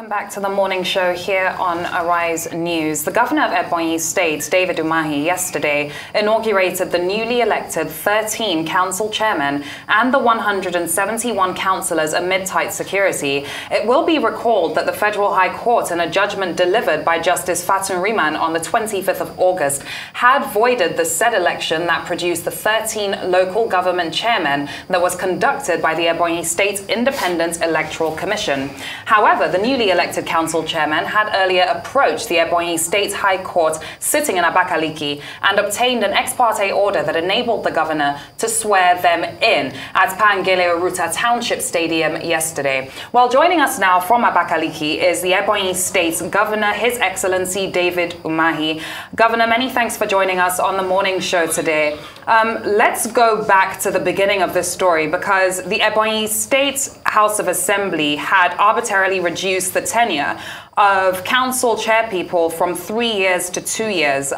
Welcome back to the morning show here on Arise News. The governor of Ebonyi State, David Umahi, yesterday inaugurated the newly elected 13 council chairmen and the 171 councillors amid tight security. It will be recalled that the Federal High Court, in a judgment delivered by Justice Fatun Riman on the 25th of August, had voided the said election that produced the 13 local government chairmen that was conducted by the Ebonyi State Independent Electoral Commission. However, the newly elected council chairman had earlier approached the Ebonyi State High Court sitting in Abakaliki and obtained an ex parte order that enabled the governor to swear them in at Pangele Oruta Township Stadium yesterday. Well, joining us now from Abakaliki is the Ebonyi State Governor, His Excellency David Umahi. Governor, many thanks for joining us on the morning show today. Let's go back to the beginning of this story, because the Ebonyi State House of Assembly had arbitrarily reduced the tenure of council chairpeople from 3 years to 2 years.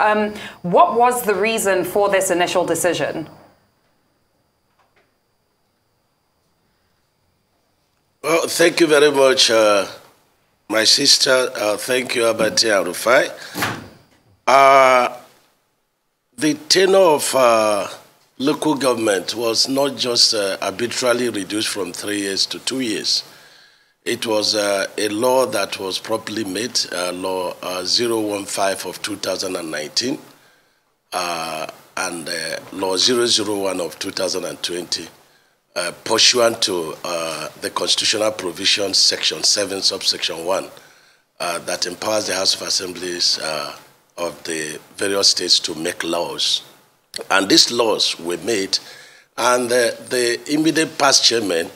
What was the reason for this initial decision? Well, thank you very much, my sister. Thank you, Abati Arufai. The tenure of local government was not just arbitrarily reduced from 3 years to 2 years. It was a law that was properly made, Law 015 of 2019 and Law 001 of 2020, pursuant to the constitutional provisions, Section 7, subsection 1, that empowers the House of Assemblies of the various states to make laws. And these laws were made, and the immediate past chairman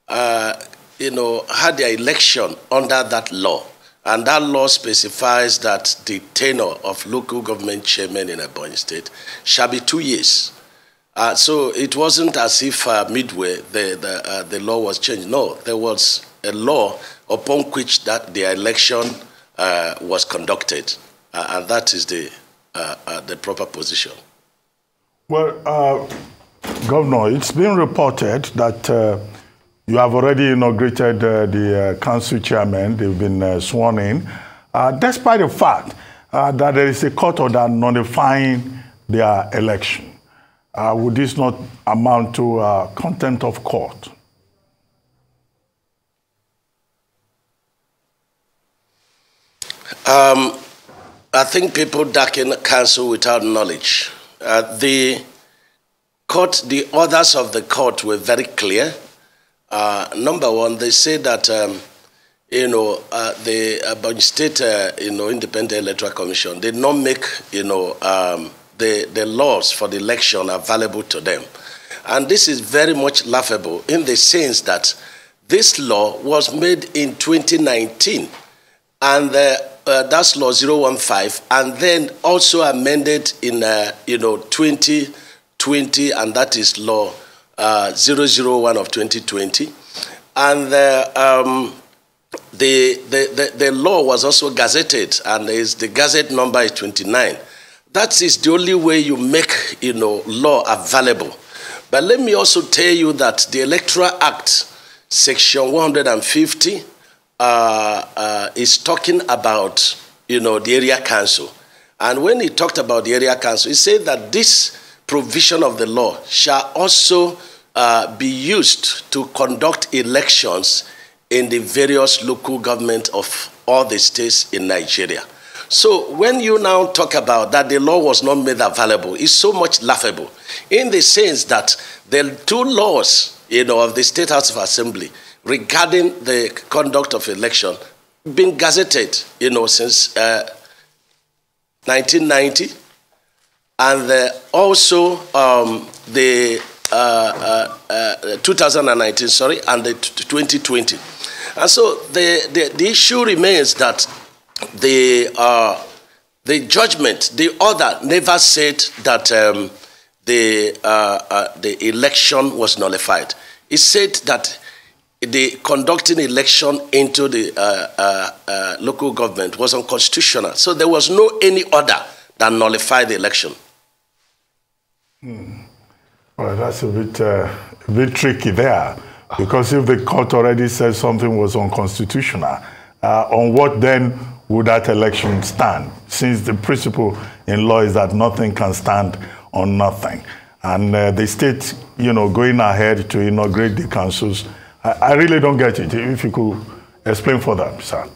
had their election under that law. And that law specifies that the tenure of local government chairmen in Ebonyi State shall be 2 years. So it wasn't as if midway the law was changed. No, there was a law upon which that the election was conducted. And that is the proper position. Well, Governor, it's been reported that you have already inaugurated the council chairman. They've been sworn in, despite the fact that there is a court order nullifying their election. Would this not amount to contempt of court? I think people darken council without knowledge. The orders of the court were very clear. Number one, they say that the Ebonyi State Independent Electoral Commission did not make the laws for the election available to them, and this is very much laughable in the sense that this law was made in 2019, and that's Law 015, and then also amended in 2020, and that is Law 001 of 2020, and the law was also gazetted, and the gazette number is 29. That is the only way you make law available. But let me also tell you that the Electoral Act, Section 150, is talking about the area council, and when he talked about the area council, he said that this provision of the law shall also be used to conduct elections in the various local government of all the states in Nigeria. So when you now talk about that the law was not made available, it's so much laughable in the sense that the two laws of the State House of Assembly regarding the conduct of election been gazetted since 1990, and also the 2019, sorry, and the 2020. And so the issue remains that the judgment, the order never said that the election was nullified. It said that the conducting election into the local government was unconstitutional. So there was no any order that nullified the election. Well, that's a bit tricky there, because if the court already said something was unconstitutional, on what then would that election stand, since the principle in law is that nothing can stand on nothing. And the state, going ahead to inaugurate the councils, I really don't get it. If you could explain for that, sir.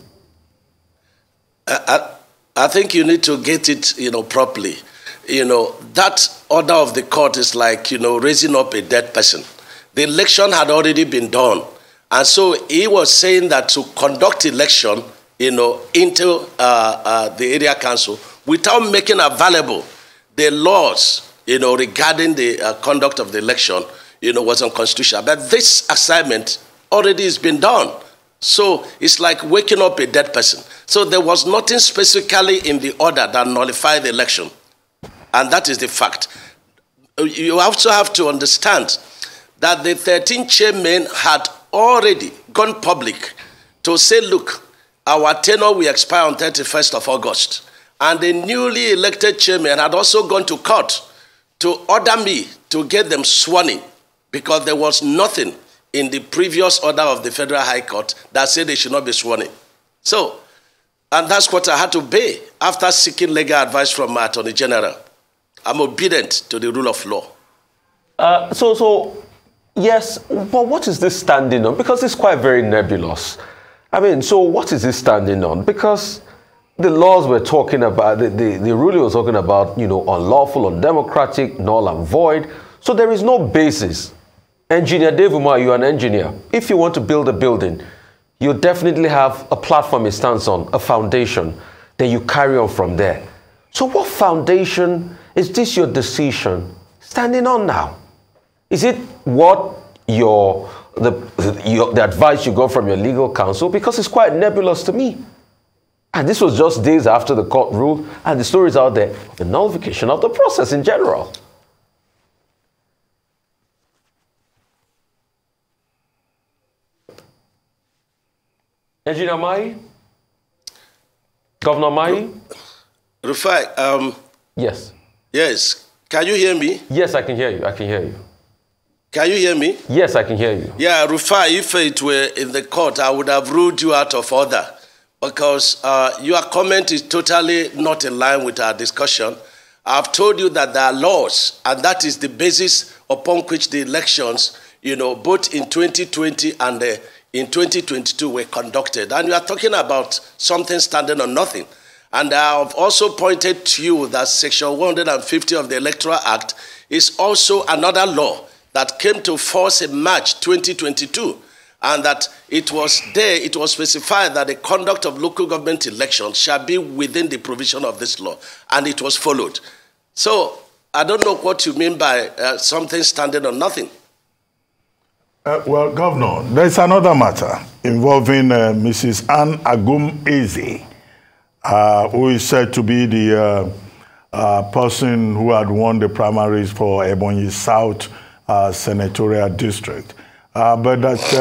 I think you need to get it, properly. That order of the court is like, raising up a dead person. The election had already been done. And so he was saying that to conduct election, into the area council without making available the laws, regarding the conduct of the election, was unconstitutional. But this assignment already has been done. So it's like waking up a dead person. So there was nothing specifically in the order that nullified the election. And that is the fact. You also have to understand that the 13 chairmen had already gone public to say, look, our tenure will expire on 31st of August. And the newly elected chairman had also gone to court to order me to get them sworn in, because there was nothing in the previous order of the Federal High Court that said they should not be sworn in. So, and that's what I had to obey after seeking legal advice from my Attorney General. I'm obedient to the rule of law. Yes, but what is this standing on? Because it's quite very nebulous. I mean, so what is this standing on? Because the laws we're talking about, the ruling was talking about, unlawful, undemocratic, null and void. So there is no basis. Engineer Dave Umahi, you're an engineer. If you want to build a building, you definitely have a platform it stands on, a foundation. Then you carry on from there. So what foundation is this your decision standing on now? Is it what the advice you got from your legal counsel? Because it's quite nebulous to me. And this was just days after the court ruled, and the stories out there, the nullification of the process in general. Engineer Umahi? Governor Umahi? Rufai, yes. Yes. Can you hear me? Yes, I can hear you. I can hear you. Can you hear me? Yes, I can hear you. Yeah, Rufai, if it were in the court, I would have ruled you out of order, because your comment is totally not in line with our discussion. I've told you that there are laws, and that is the basis upon which the elections, both in 2020 and in 2022 were conducted. And you are talking about something standing on nothing. And I have also pointed to you that Section 150 of the Electoral Act is also another law that came to force in March 2022, and that it was specified that the conduct of local government elections shall be within the provision of this law, and it was followed. So I don't know what you mean by something standing on nothing. Well, Governor, there's another matter involving Mrs. Agom-Eze, who is said to be the person who had won the primaries for Ebonyi South Senatorial District. But that,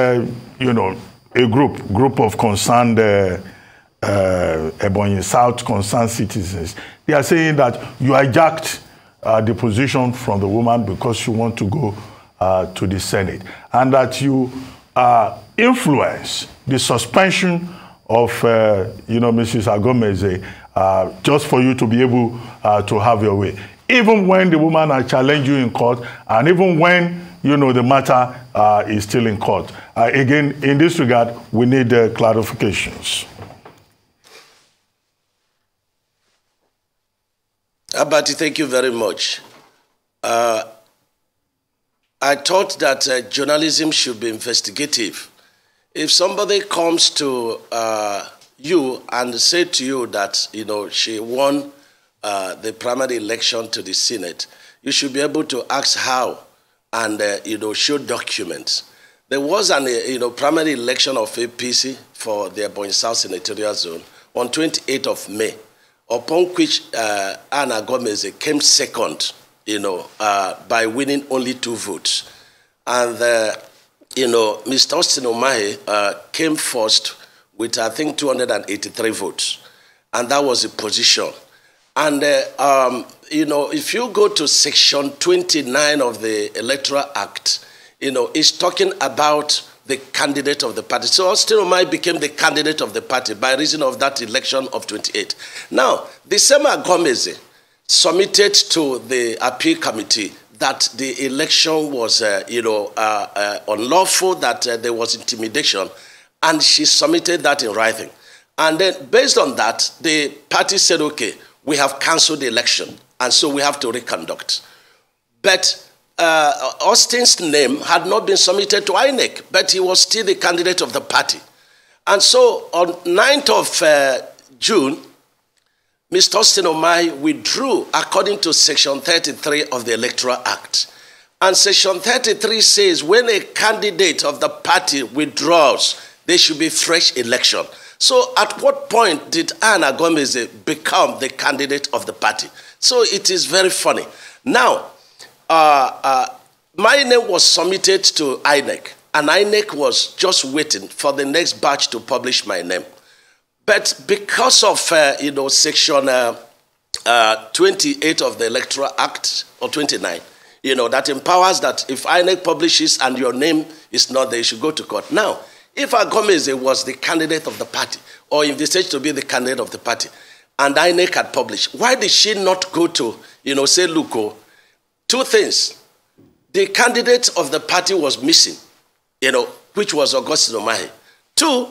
a group of concerned Ebonyi South concerned citizens, they are saying that you hijacked the position from the woman because she wants to go to the Senate, and that you influence the suspension of, Mrs. Agom-Eze just for you to be able to have your way. Even when the woman has challenged you in court, and even when, the matter is still in court. Again, in this regard, we need clarifications. Abati, thank you very much. I thought that journalism should be investigative. If somebody comes to you and say to you that, she won the primary election to the Senate, you should be able to ask how and, show documents. There was an, primary election of APC for the Ebonyi South Senatorial Zone on 28th of May, upon which Agom-Eze came second, by winning only 2 votes. And, Mr. Austin Umahi came first with, I think, 283 votes. And that was the position. And, if you go to Section 29 of the Electoral Act, it's talking about the candidate of the party. So Austin Umahi became the candidate of the party by reason of that election of 28. Now, the same Agom-Eze submitted to the appeal committee that the election was, unlawful, that there was intimidation, and she submitted that in writing. And then, based on that, the party said, okay, we have cancelled the election, and so we have to reconduct. But Austin's name had not been submitted to INEC, but he was still the candidate of the party. And so, on 9th of June, Mr. Austin Umahi withdrew according to Section 33 of the Electoral Act. And Section 33 says when a candidate of the party withdraws, there should be fresh election. So at what point did Agom-Eze become the candidate of the party? So it is very funny. Now, my name was submitted to INEC, and INEC was just waiting for the next batch to publish my name. But because of, Section 28 of the Electoral Act, or 29, that empowers that if INEC publishes and your name is not there, you should go to court. Now, if Agom-Eze was the candidate of the party, or envisaged to be the candidate of the party, and INEC had published, why did she not go to, say, look, two things. The candidate of the party was missing, which was Austin Umahi. Two,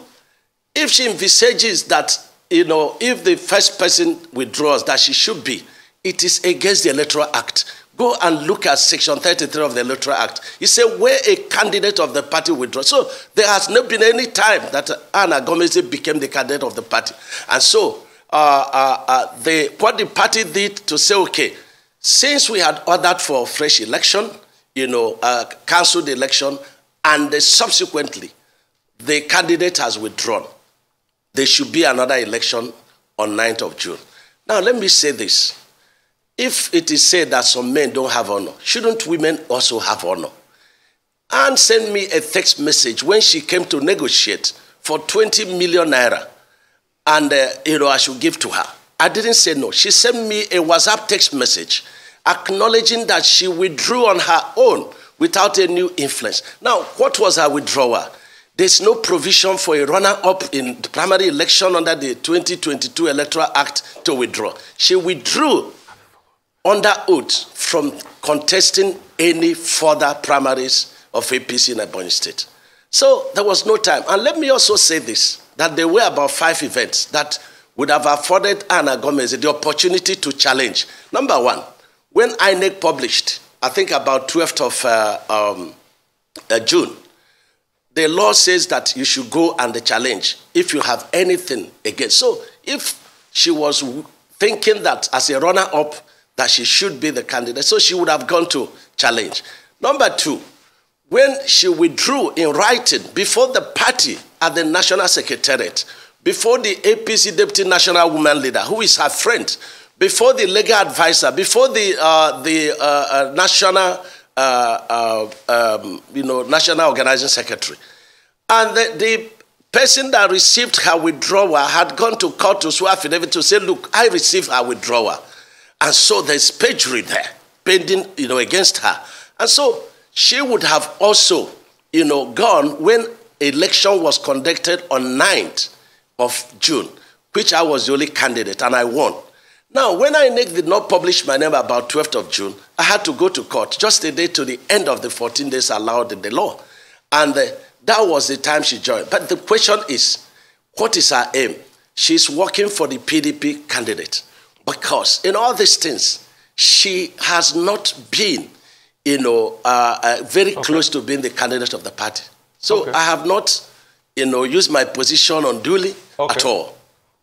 if she envisages that, if the first person withdraws, that she should be, it is against the Electoral Act. Go and look at Section 33 of the Electoral Act. It says where a candidate of the party withdraws. So there has not been any time that Agom-Eze became the candidate of the party. And so what the party did to say, okay, since we had ordered for a fresh election, cancelled the election, and subsequently the candidate has withdrawn, there should be another election on 9th of June. Now, let me say this. If it is said that some men don't have honor, shouldn't women also have honor? Anne sent me a text message when she came to negotiate for 20 million naira, and I should give to her. I didn't say no. She sent me a WhatsApp text message acknowledging that she withdrew on her own without any influence. Now, what was her withdrawal? There's no provision for a runner-up in the primary election under the 2022 Electoral Act to withdraw. She withdrew under oath from contesting any further primaries of APC in Ebonyi State. So there was no time. And let me also say this, that there were about 5 events that would have afforded Agom-Eze the opportunity to challenge. Number one, when INEC published, I think about 12th of June, the law says that you should go and challenge if you have anything against. So if she was thinking that as a runner-up that she should be the candidate, so she would have gone to challenge. Number two, when she withdrew in writing before the party at the National Secretariat, before the APC Deputy National Woman Leader, who is her friend, before the legal advisor, before the National National Organizing Secretary. And the person that received her withdrawal had gone to court to swear affidavit to say, look, I received her withdrawal. And so there's perjury there, pending, against her. And so she would have also, gone when election was conducted on 9th of June, which I was the only candidate, and I won. Now, when INEC did not publish my name about 12th of June, I had to go to court just a day to the end of the 14 days allowed in the law. And that was the time she joined. But the question is, what is her aim? She's working for the PDP candidate. Because in all these things, she has not been, very close to being the candidate of the party. So I have not, used my position unduly at all.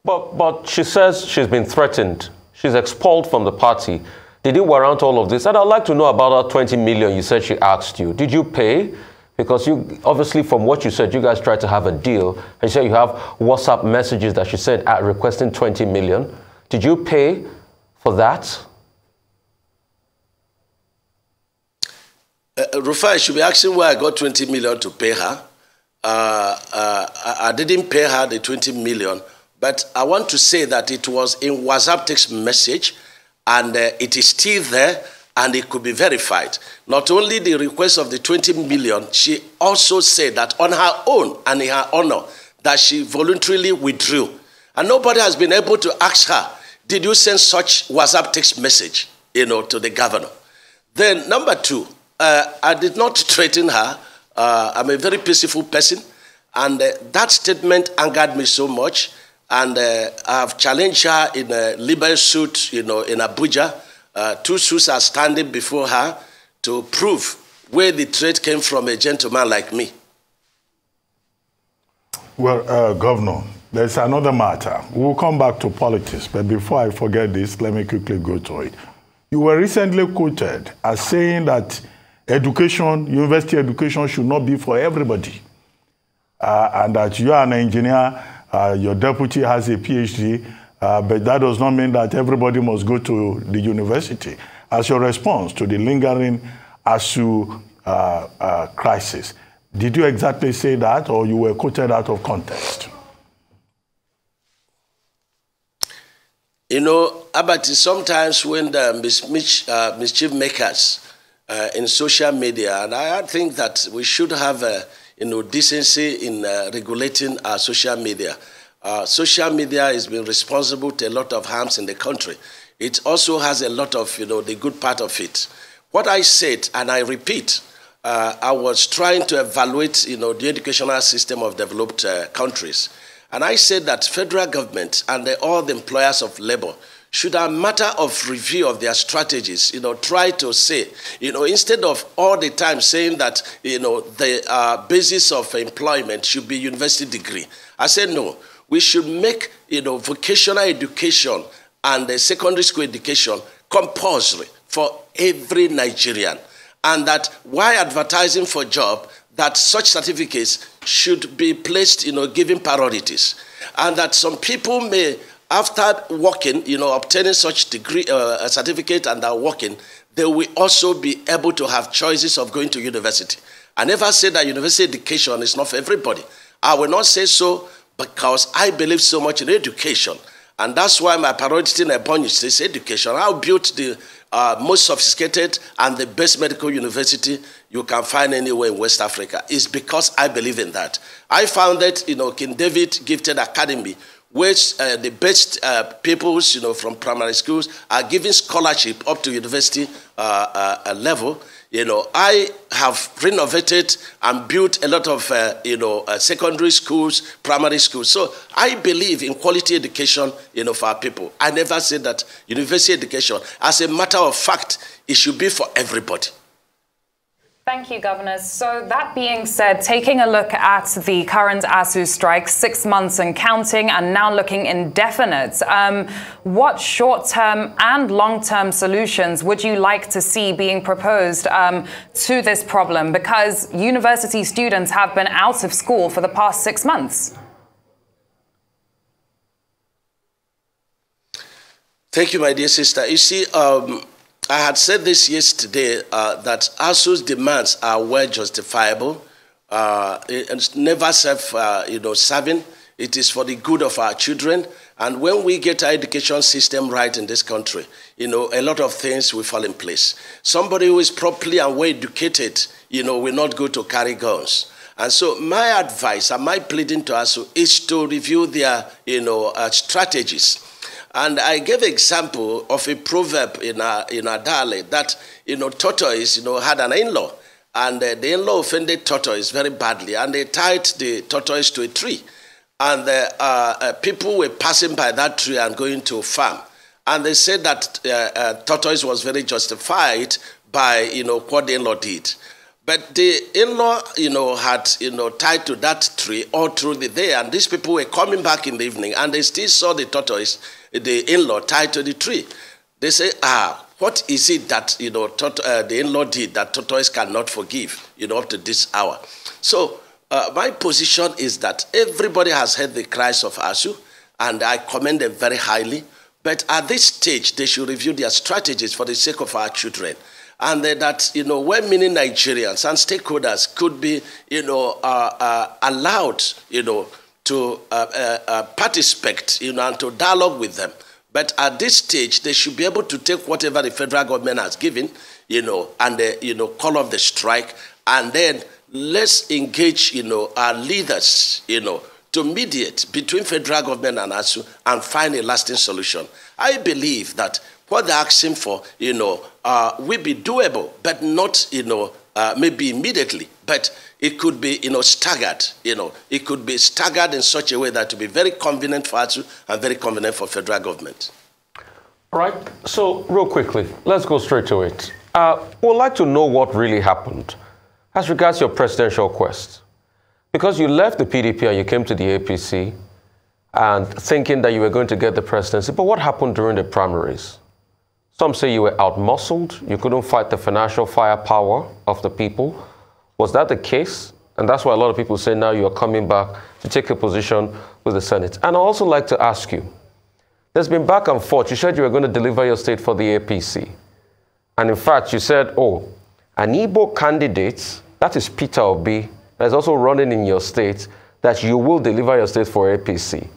But she says she's been threatened. She's expelled from the party. Did it warrant all of this? And I'd like to know about that 20 million you said she asked you. Did you pay? Because you, obviously from what you said, you guys tried to have a deal. And you said you have WhatsApp messages that she sent at requesting 20 million. Did you pay for that? Rufai should be asking where I got 20 million to pay her. I didn't pay her the 20 million. But I want to say that it was in WhatsApp text message, and it is still there. and it could be verified. Not only the request of the 20 million, she also said that on her own and in her honor, that she voluntarily withdrew. And nobody has been able to ask her, did you send such WhatsApp text message, to the governor? Then number two, I did not threaten her. I'm a very peaceful person. And that statement angered me so much. And I've challenged her in a libel suit, in Abuja. 2 suits are standing before her to prove where the threat came from a gentleman like me. Well, Governor, there's another matter. We'll come back to politics, but before I forget this, let me quickly go to it. You were recently quoted as saying that education, university education, should not be for everybody, and that you are an engineer, your deputy has a PhD, but that does not mean that everybody must go to the university. As your response to the lingering ASU crisis, did you exactly say that, or you were quoted out of context? Abati, sometimes when the mischief makers in social media, and I think that we should have decency in regulating our social media. Social media has been responsible to a lot of harms in the country. It also has a lot of, the good part of it. What I said, and I repeat, I was trying to evaluate, the educational system of developed countries. And I said that federal government and all the employers of labor should, a matter of review of their strategies, try to say, instead of all the time saying that, the basis of employment should be university degree. I said, no, we should make, vocational education and secondary school education compulsory for every Nigerian. And that while advertising for job, that such certificates should be placed, given priorities. And that some people may, after working, obtaining such degree, certificate and are working, they will also be able to have choices of going to university. I never said that university education is not for everybody. I will not say so because I believe so much in education. And that's why my priority in Ebonyi is education. I built the most sophisticated and the best medical university you can find anywhere in West Africa. It's because I believe in that. I founded, King David Gifted Academy, which the best pupils, from primary schools are given scholarship up to university level. I have renovated and built a lot of, secondary schools, primary schools. So I believe in quality education, for our people. I never said that university education, as a matter of fact, it should be for everybody. Thank you, Governor. So that being said, taking a look at the current ASU strike, 6 months and counting, and now looking indefinite, what short-term and long-term solutions would you like to see being proposed to this problem? Because university students have been out of school for the past 6 months. Thank you, my dear sister. You see, I had said this yesterday, that ASU's demands are well justifiable. It's never serving. It is for the good of our children. And when we get our education system right in this country, a lot of things will fall in place. Somebody who is properly and well educated, will not go to carry guns. And so my advice and my pleading to ASU is to review their, strategies. And I gave an example of a proverb in our dialect that, tortoise, had an in-law. And the in-law offended tortoise very badly. And they tied the tortoise to a tree. And people were passing by that tree and going to a farm. And they said that tortoise was very justified by, what the in-law did. But the in-law, had, tied to that tree all through the day. And these people were coming back in the evening. And they still saw the tortoise, the in-law, tied to the tree. They say, what is it that, the in-law did that tortoise cannot forgive, up to this hour? So my position is that everybody has heard the cries of ASU, and I commend them very highly. But at this stage, they should review their strategies for the sake of our children. And that, when many Nigerians and stakeholders could be, allowed, to participate, and to dialogue with them. But at this stage, they should be able to take whatever the federal government has given, and, call off the strike, and then let's engage, our leaders, to mediate between federal government and ASU and find a lasting solution. I believe that what they're asking for, will be doable, but not, maybe immediately, but it could be, staggered, it could be staggered in such a way that to be very convenient for ASU and very convenient for federal government. All right, so real quickly, let's go straight to it. We'd like to know what really happened as regards your presidential quest. Because you left the PDP and you came to the APC and thinking that you were going to get the presidency, but what happened during the primaries? Some say you were out-muscled, you couldn't fight the financial firepower of the people. Was that the case? And that's why a lot of people say now you are coming back to take a position with the Senate. And I'd also like to ask you, there's been back and forth. You said you were going to deliver your state for the APC. And in fact, you said, oh, an Igbo candidate, that is Peter Obi, that's also running in your state, that you will deliver your state for APC.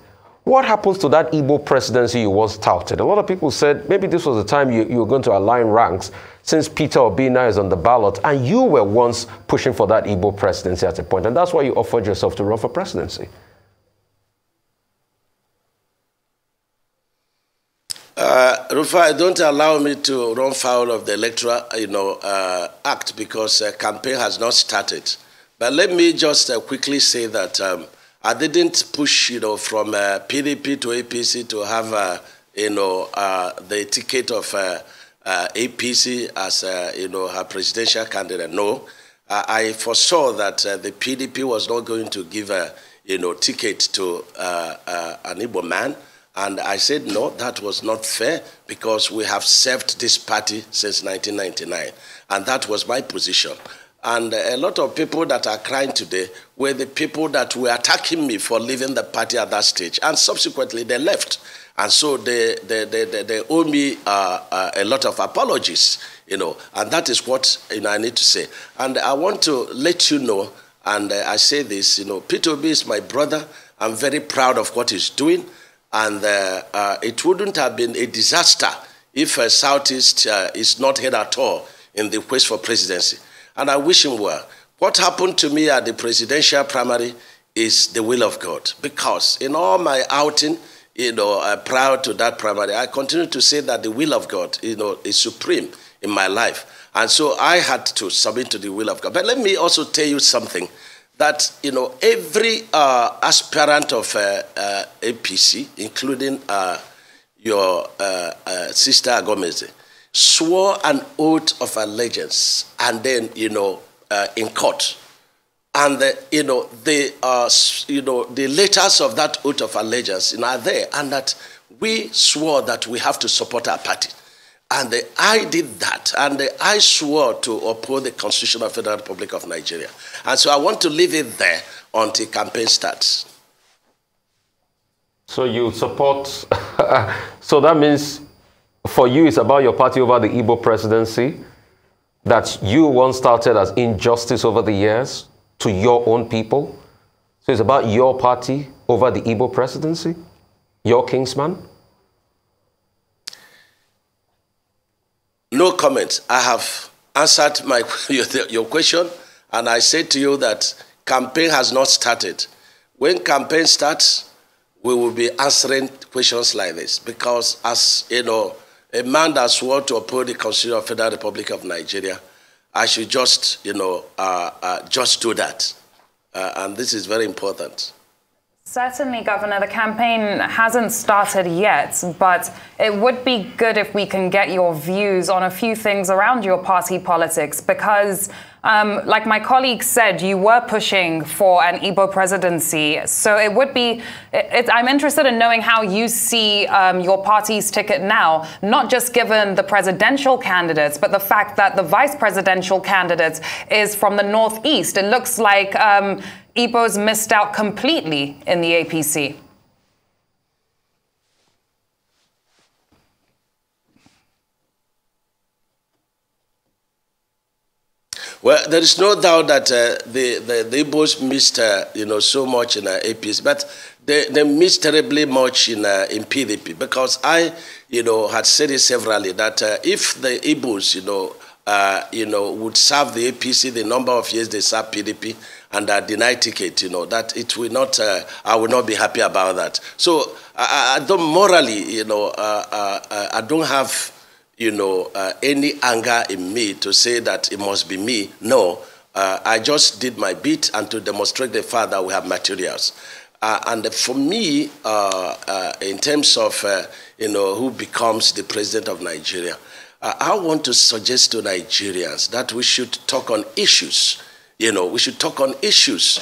What happens to that Igbo presidency you once touted? A lot of people said maybe this was the time you were going to align ranks since Peter Obi now is on the ballot and you were once pushing for that Igbo presidency at a point, and that's why you offered yourself to run for presidency. Rufai, don't allow me to run foul of the electoral, act because campaign has not started. But let me just quickly say that I didn't push, from PDP to APC to have, the ticket of APC as, her presidential candidate. No, I foresaw that the PDP was not going to give a, ticket to an Igbo man. And I said, no, that was not fair because we have served this party since 1999. And that was my position. And a lot of people that are crying today were the people that were attacking me for leaving the party at that stage. And subsequently, they left. And so they owe me a lot of apologies, and that is what I need to say. And I want to let you know, and I say this, Peter Obi is my brother. I'm very proud of what he's doing. And it wouldn't have been a disaster if Southeast is not here at all in the quest for presidency. And I wish him well. What happened to me at the presidential primary is the will of God. Because in all my outing, prior to that primary, I continue to say that the will of God, is supreme in my life. And so I had to submit to the will of God. But let me also tell you something. That, every aspirant of APC, including your sister Agom-Eze, swore an oath of allegiance and then, in court. And, the letters of that oath of allegiance are there, and that we swore that we have to support our party. And I did that, and I swore to uphold the Constitution of the Federal Republic of Nigeria. And so I want to leave it there until campaign starts. So you support, so that means for you it's about your party over the Igbo presidency, that you once started as injustice over the years to your own people. So it's about your party over the Igbo presidency, your kingsman? No comment. I have answered your question, and I said to you that campaign has not started. When campaign starts, we will be answering questions like this, because as a man that swore to uphold the Constitution of the Federal Republic of Nigeria, I should just, just do that. And this is very important. Certainly, Governor, the campaign hasn't started yet, but it would be good if we can get your views on a few things around your party politics, because like my colleague said, you were pushing for an Igbo presidency. So it would be, I'm interested in knowing how you see your party's ticket now, not just given the presidential candidates, but the fact that the vice presidential candidate is from the Northeast. It looks like Igbos missed out completely in the APC. Well, there is no doubt that the Igbos missed, so much in APC, but they missed terribly much in PDP, because I, had said it severally that if the Igbos, would serve the APC the number of years they serve PDP and deny ticket, that it will not, I will not be happy about that. So I don't morally, I don't have, any anger in me to say that it must be me. No, I just did my bit and to demonstrate the fact that we have materials. And for me, in terms of, who becomes the president of Nigeria, I want to suggest to Nigerians that we should talk on issues. We should talk on issues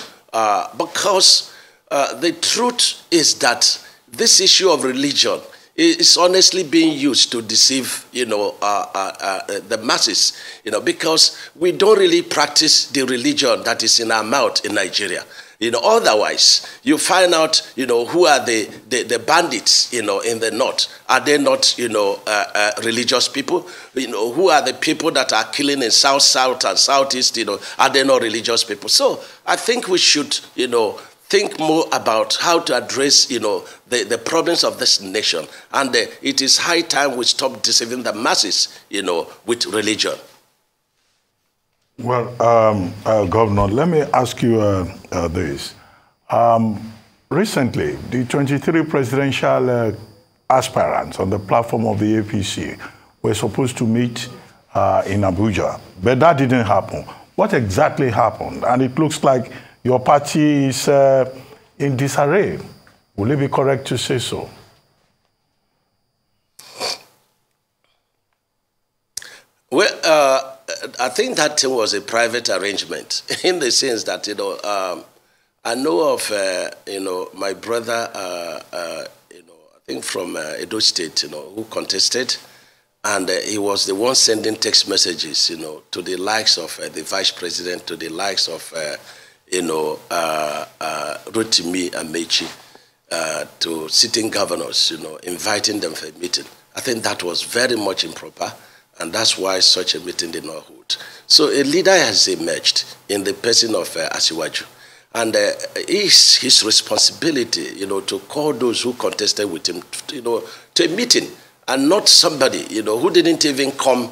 because the truth is that this issue of religion is honestly being used to deceive, the masses, because we don't really practice the religion that is in our mouth in Nigeria. Otherwise, you find out, who are the bandits, in the north. Are they not, religious people? Who are the people that are killing in south and southeast, are they not religious people? So I think we should, think more about how to address, the problems of this nation. And it is high time we stop deceiving the masses, with religion. Well, Governor, let me ask you this. Recently, the 23 presidential aspirants on the platform of the APC were supposed to meet in Abuja, but that didn't happen. What exactly happened? And it looks like your party is in disarray. Will it be correct to say so? Well, I think that was a private arrangement in the sense that, I know of, my brother, I think from Edo State, who contested, and he was the one sending text messages, to the likes of the vice president, to the likes of, Rotimi and Mechi, to sitting governors, inviting them for a meeting. I think that was very much improper. And that's why such a meeting did not hold. So a leader has emerged in the person of Asiwaju. And it's his responsibility, to call those who contested with him, to a meeting. And not somebody, who didn't even come,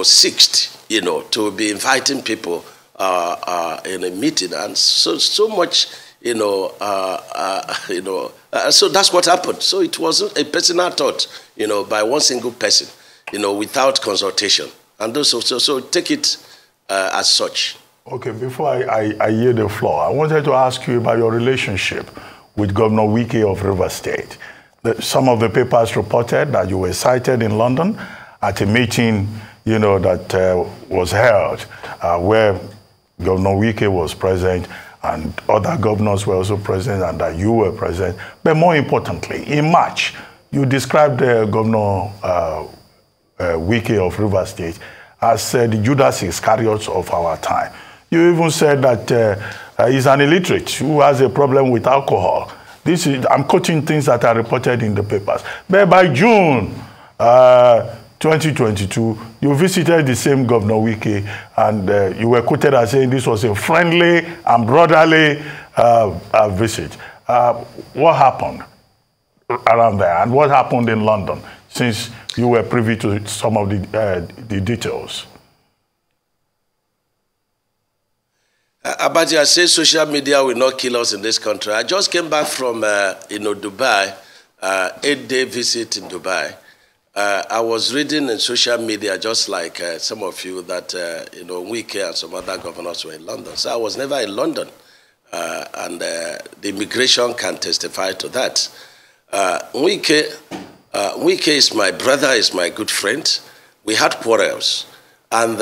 sixth, to be inviting people in a meeting. And so much, so that's what happened. So it wasn't a personal thought, by one single person. Without consultation. And so take it as such. Okay, before I yield the floor, I wanted to ask you about your relationship with Governor Wike of Rivers State. Some of the papers reported that you were cited in London at a meeting, that was held where Governor Wike was present and other governors were also present and that you were present. But more importantly, in March, you described Governor Wike of Rivers State as the Judas Iscariot of our time. You even said that he's an illiterate who has a problem with alcohol. I'm quoting things that are reported in the papers. But by June 2022, you visited the same Governor Wike and you were quoted as saying this was a friendly and brotherly visit. What happened around there and what happened in London, since you were privy to some of the details? Abaji, I say social media will not kill us in this country. I just came back from Dubai, 8-day visit in Dubai. I was reading in social media, just like some of you, that Wike and some other governors were in London. So I was never in London, and the immigration can testify to that. Wike is my brother, is my good friend. We had quarrels. And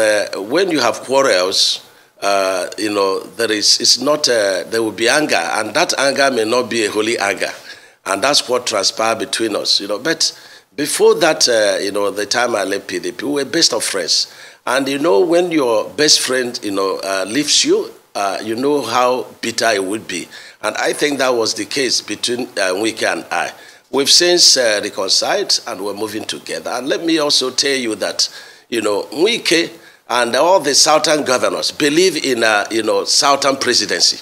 when you have quarrels, there will be anger. And that anger may not be a holy anger. And that's what transpired between us. But before that, the time I left PDP, we were best of friends. And when your best friend, leaves you, you know how bitter it would be. And I think that was the case between Wike and I. We've since reconciled and we're moving together. And let me also tell you that, Wike and all the southern governors believe in, southern presidency.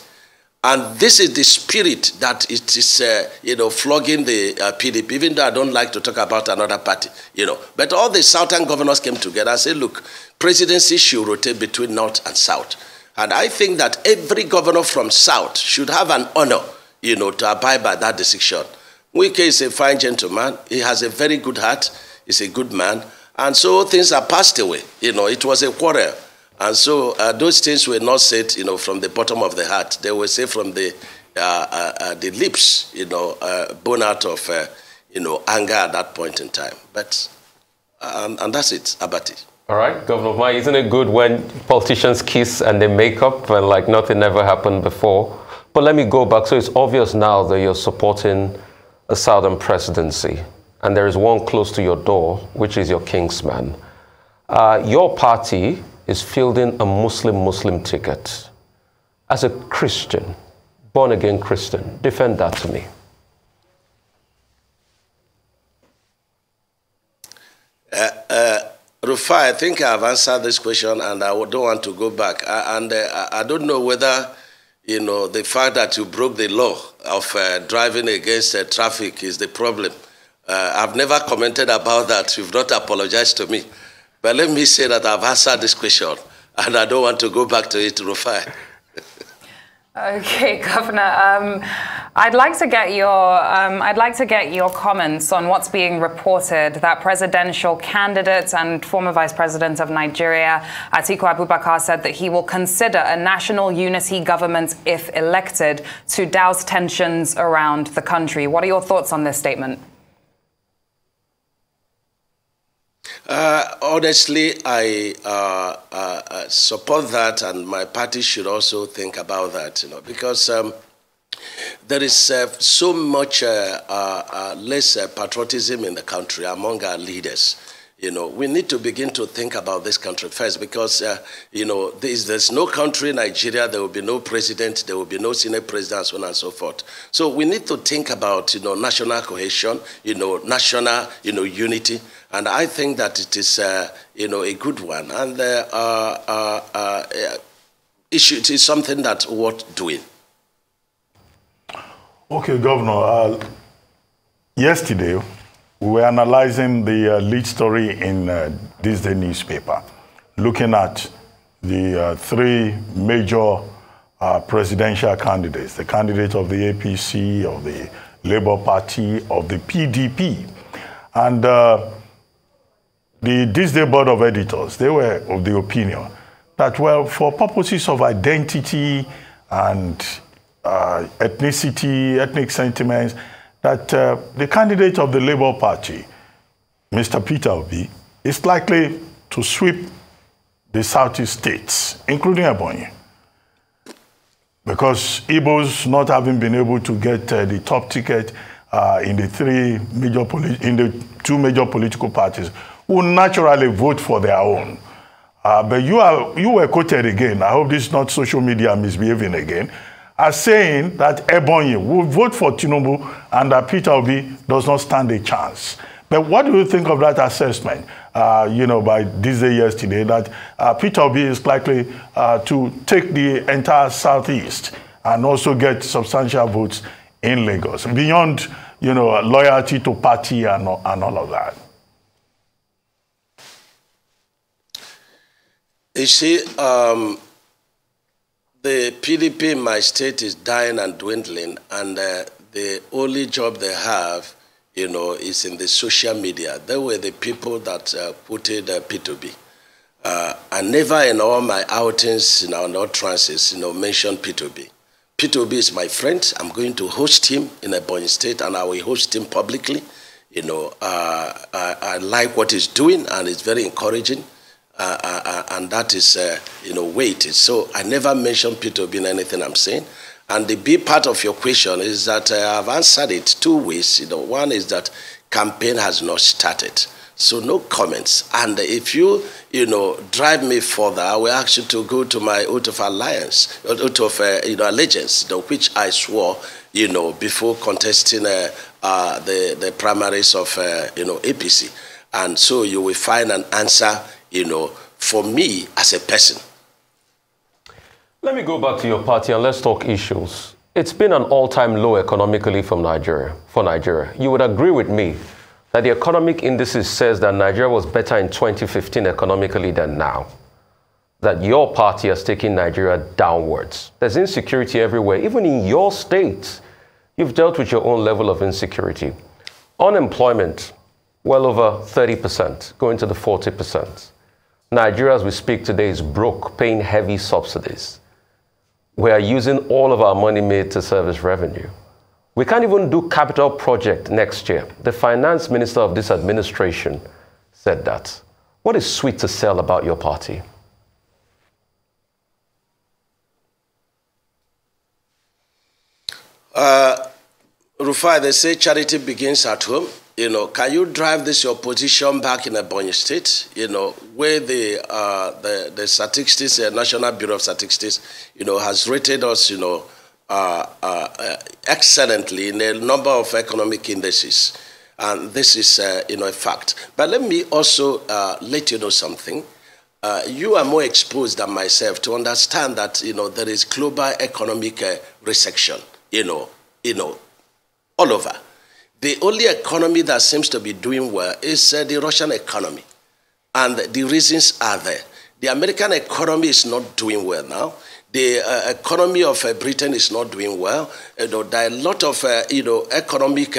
And this is the spirit that it is, flogging the PDP, even though I don't like to talk about another party, But all the southern governors came together and said, look, presidency should rotate between north and south. And I think that every governor from south should have an honor, to abide by that decision. Wike is a fine gentleman. He has a very good heart. He's a good man. And so things are passed away. It was a quarrel. And so those things were not said, from the bottom of the heart. They were said from the lips, born out of, anger at that point in time. But, and that's it, about it. All right, Governor Umahi, isn't it good when politicians kiss and they make up and like nothing ever happened before? But let me go back. So it's obvious now that you're supporting a southern presidency, and there is one close to your door, which is your kingsman. Your party is fielding a Muslim ticket. As a Christian, born-again Christian, defend that to me. Rufai, I think I've answered this question, and I don't want to go back. I don't know whether, the fact that you broke the law of driving against traffic is the problem. I've never commented about that. You've not apologized to me. But let me say that I've answered this question, and I don't want to go back to it, Rufai. Okay, Governor. I'd like to get your comments on what's being reported that presidential candidate and former Vice President of Nigeria, Atiku Abubakar, said that he will consider a national unity government if elected to douse tensions around the country. What are your thoughts on this statement? Honestly, I support that, and my party should also think about that, because there is so much less patriotism in the country among our leaders. We need to begin to think about this country first, because, there's no country in Nigeria, there will be no president, there will be no Senate president, so on and so forth. So we need to think about, national cohesion, national, unity. And I think that it is, a good one. And it is something that's worth doing. Okay, Governor. Yesterday, we were analyzing the lead story in this day newspaper, looking at the three major presidential candidates, the candidate of the APC, of the Labour Party, of the PDP. And the This Day Board of Editors, they were of the opinion that, well, for purposes of identity and ethnic sentiments, that the candidate of the Labour Party, Mr. Peter Obi, is likely to sweep the Southeast states, including Ebonyi, because Igbos not having been able to get the top ticket in the two major political parties, will naturally vote for their own. But you were quoted again, I hope this is not social media misbehaving again, as saying that Ebonyi will vote for Tinubu and that Peter Obi does not stand a chance. But what do you think of that assessment, by this day yesterday, that Peter Obi is likely to take the entire Southeast and also get substantial votes in Lagos, beyond, loyalty to party and all of that? You see, the PDP in my state is dying and dwindling, and the only job they have, is in the social media. They were the people that put in P2B. I never in all my outings, in all trances, mention P2B. P2B is my friend. I'm going to host him in Ebonyi State, and I will host him publicly. I like what he's doing, and it's very encouraging. And that is, weighted. So I never mention P2B in anything I'm saying. And the B part of your question is that I've answered it two ways. One is that campaign has not started. So no comments. And if you, drive me further, I will ask you to go to my oath of alliance, oath of, allegiance, which I swore, before contesting the primaries of, APC. And so you will find an answer, for me as a person. Let me go back to your party and let's talk issues. It's been an all-time low economically for Nigeria. You would agree with me that the economic indices says that Nigeria was better in 2015 economically than now. That your party has taken Nigeria downwards. There's insecurity everywhere. Even in your state, you've dealt with your own level of insecurity. Unemployment, well over 30%, going to the 40%. Nigeria, as we speak today, is broke, paying heavy subsidies. We are using all of our money made to service revenue. We can't even do capital project next year. The finance minister of this administration said that. What is sweet to sell about your party? Rufai, they say charity begins at home. Can you drive this your position back in Ebonyi State? Where the statistics, National Bureau of Statistics, has rated us, excellently in a number of economic indices, and this is, a fact. But let me also let you know something. You are more exposed than myself to understand that there is global economic recession, all over. The only economy that seems to be doing well is the Russian economy. And the reasons are there. The American economy is not doing well now. The economy of Britain is not doing well. There are a lot of economic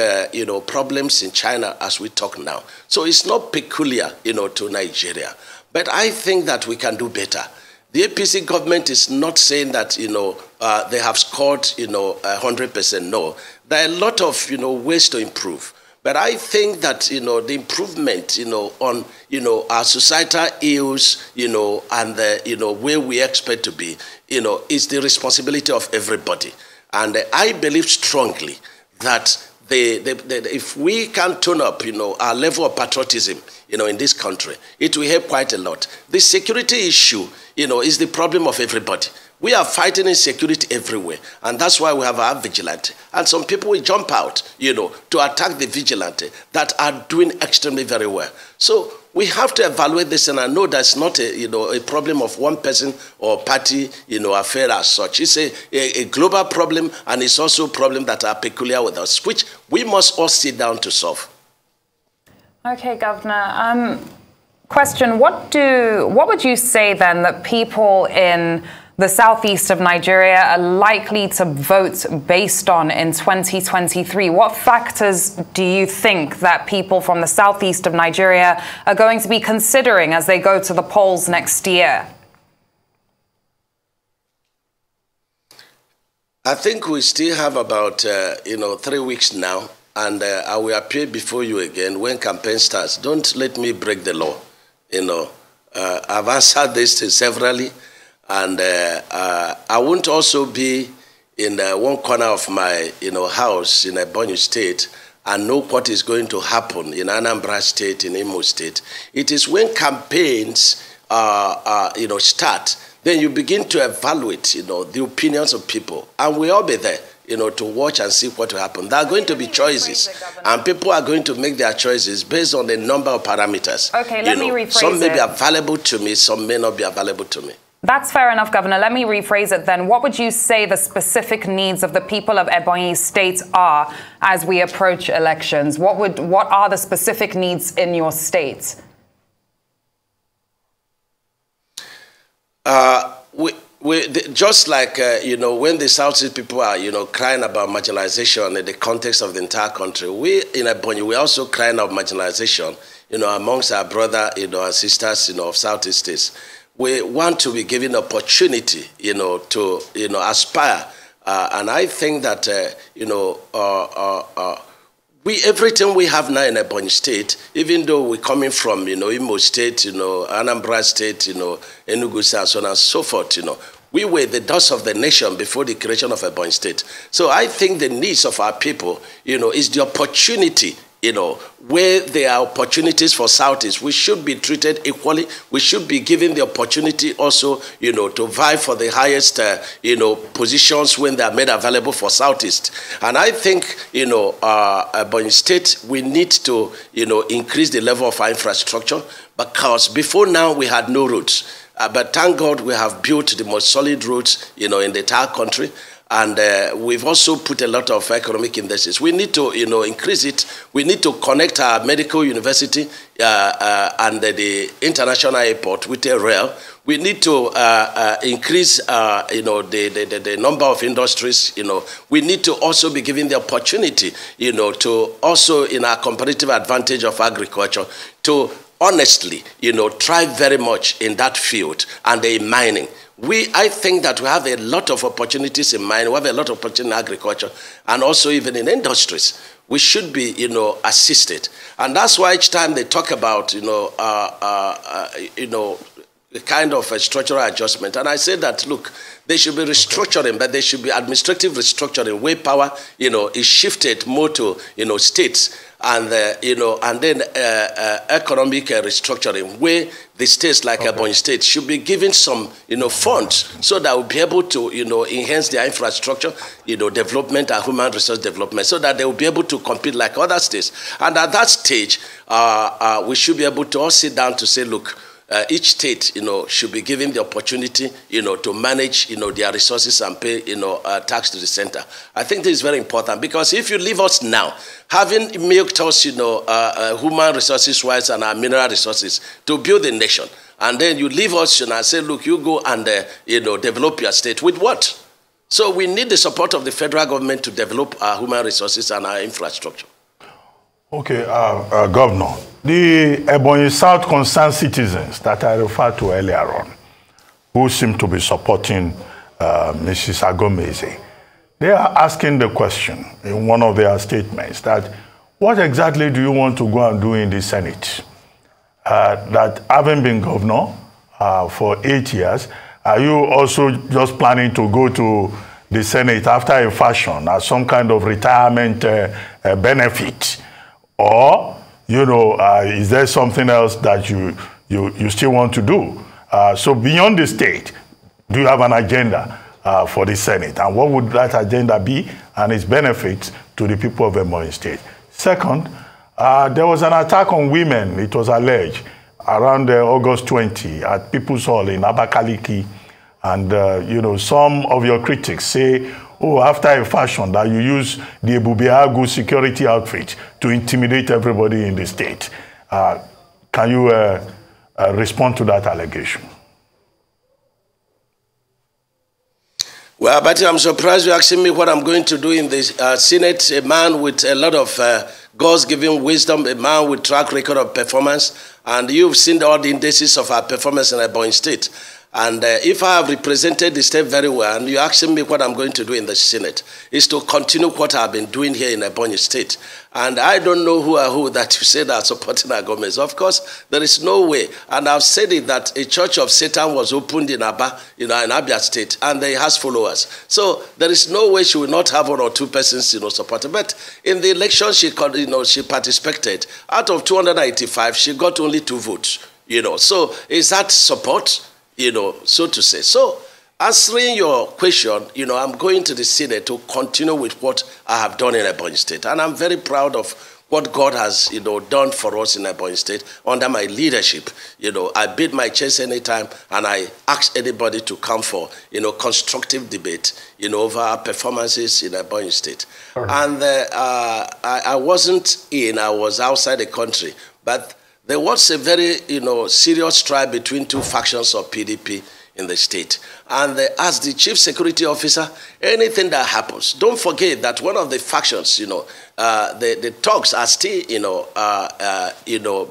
problems in China as we talk now. So it's not peculiar to Nigeria. But I think that we can do better. The APC government is not saying that they have scored 100%. No, there are a lot of ways to improve. But I think that the improvement on our societal ills and where we expect to be is the responsibility of everybody. And I believe strongly that if we can tone up our level of patriotism in this country, it will help quite a lot. The security issue is the problem of everybody. We are fighting insecurity everywhere, and that's why we have our vigilante. And some people will jump out, to attack the vigilante that are doing extremely very well. So we have to evaluate this, and I know that's not a problem of one person or party, affair as such. It's a global problem, and it's also a problem that are peculiar with us, which we must all sit down to solve. Okay, Governor. Question: What would you say then that people in the southeast of Nigeria are likely to vote based on in 2023? What factors do you think that people from the southeast of Nigeria are going to be considering as they go to the polls next year? I think we still have about 3 weeks now, and I will appear before you again when campaign starts. Don't let me break the law. I've answered this severally. And I won't also be in one corner of my house in Ebonyi State and know what is going to happen in Anambra State, in Imo State. It is when campaigns start, then you begin to evaluate the opinions of people. And we'll all be there to watch and see what will happen. There are going to be choices, and people are going to make their choices based on a number of parameters. Okay, let me rephrase it. Some may be available to me, some may not be available to me. That's fair enough, Governor. Let me rephrase it then. What would you say the specific needs of the people of Ebonyi State are as we approach elections? What are the specific needs in your state? Just like, when the Southeast people are, crying about marginalization in the context of the entire country, we in Ebonyi, we're also crying out marginalization, amongst our brother, and sisters, of Southeast states. We want to be given opportunity, to, aspire. And I think that, everything we have now in Ebonyi State, even though we're coming from, Imo State, Anambra State, Enugu State, and so on and so forth, we were the dust of the nation before the creation of Ebonyi State. So I think the needs of our people, is the opportunity, where there are opportunities for Southeast, we should be treated equally. We should be given the opportunity also, to vie for the highest, positions when they are made available for Southeast. And I think, Ebonyi State, we need to, increase the level of our infrastructure, because before now we had no roads. But thank God we have built the most solid roads, in the entire country. And we've also put a lot of economic industries. We need to, increase it. We need to connect our medical university and the international airport with a rail. We need to increase, the number of industries. We need to also be given the opportunity, to also, in our competitive advantage of agriculture, to honestly, thrive very much in that field and in mining. I think that we have a lot of opportunities in mining. We have a lot of opportunities in agriculture, and also even in industries. We should be, assisted, and that's why each time they talk about, the kind of a structural adjustment. And I say that, look, they should be restructuring, but they should be administrative restructuring, where power, is shifted more to, states, and, and then economic restructuring, where the states like Ebonyi State should be given some, funds, so that we'll be able to, enhance their infrastructure, development and human resource development, so that they will be able to compete like other states. And at that stage, we should be able to all sit down to say, look, each state, should be given the opportunity, to manage, their resources and pay, tax to the center. I think this is very important, because if you leave us now, having milked us, human resources-wise and our mineral resources to build a nation, and then you leave us and say, look, you go and, develop your state with what? So we need the support of the federal government to develop our human resources and our infrastructure. Okay, Governor, the Ebonyi South concerned citizens that I referred to earlier on, who seem to be supporting Mrs. Agom-Eze, they are asking the question in one of their statements that, what exactly do you want to go and do in the Senate? That having been governor for 8 years, are you also just planning to go to the Senate after a fashion as some kind of retirement benefit? Or, is there something else that you still want to do? So beyond the state, do you have an agenda for the Senate? And what would that agenda be and its benefits to the people of Ebonyi State? Second, there was an attack on women, it was alleged, around August 20 at People's Hall in Abakaliki. And, some of your critics say, oh, after a fashion that you use the Ebubeagu security outfit to intimidate everybody in the state. Can you respond to that allegation? Well, but I'm surprised you're asking me what I'm going to do in the Senate. A man with a lot of God's-given wisdom, a man with track record of performance, and you've seen all the indices of our performance in Ebonyi State. And if I have represented the state very well, and you're asking me what I'm going to do in the Senate, is to continue what I've been doing here in Ebonyi State. And I don't know who that you say that are supporting Agom-Eze. Of course, there is no way. And I've said it that a church of Satan was opened in Aba, in Abia State, and it has followers. So there is no way she will not have one or two persons, supported. But in the election, she participated. Out of 285, she got only 2 votes. So is that support? So to say. So, answering your question, I'm going to the Senate to continue with what I have done in Ebonyi State. And I'm very proud of what God has, done for us in Ebonyi State under my leadership. I bid my chest anytime, and I ask anybody to come for, constructive debate, over our performances in Ebonyi State. Right. And I wasn't I was outside the country, but there was a very, serious strife between 2 factions of PDP in the state. And as the chief security officer, anything that happens, don't forget that one of the factions, the talks are still,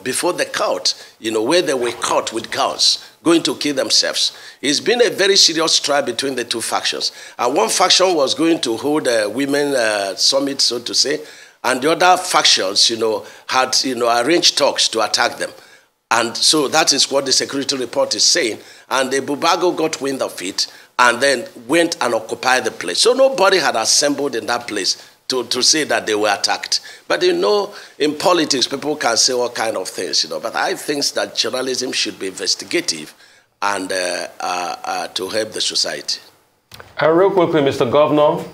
before the court, where they were caught with guns, going to kill themselves. It's been a very serious strife between the 2 factions. And one faction was going to hold a women summit, so to say, and the other factions, had, arranged talks to attack them. And so that is what the security report is saying. And the Bubago got wind of it and then went and occupied the place. So nobody had assembled in that place to say that they were attacked. But in politics, people can say all kind of things, But I think that journalism should be investigative and to help the society. And real quickly, Mr. Governor,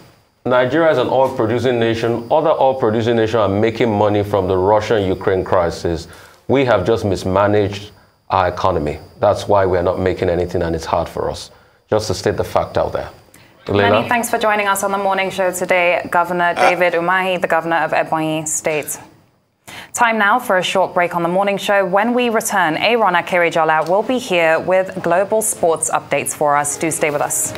Nigeria is an oil-producing nation. Other oil-producing nations are making money from the Russia-Ukraine crisis. We have just mismanaged our economy. That's why we're not making anything, and it's hard for us. Just to state the fact out there. Many thanks for joining us on the morning show today, Governor David Umahi, the governor of Ebonyi State. Time now for a short break on the morning show. When we return, Aaron Akirijola will be here with global sports updates for us. Do stay with us.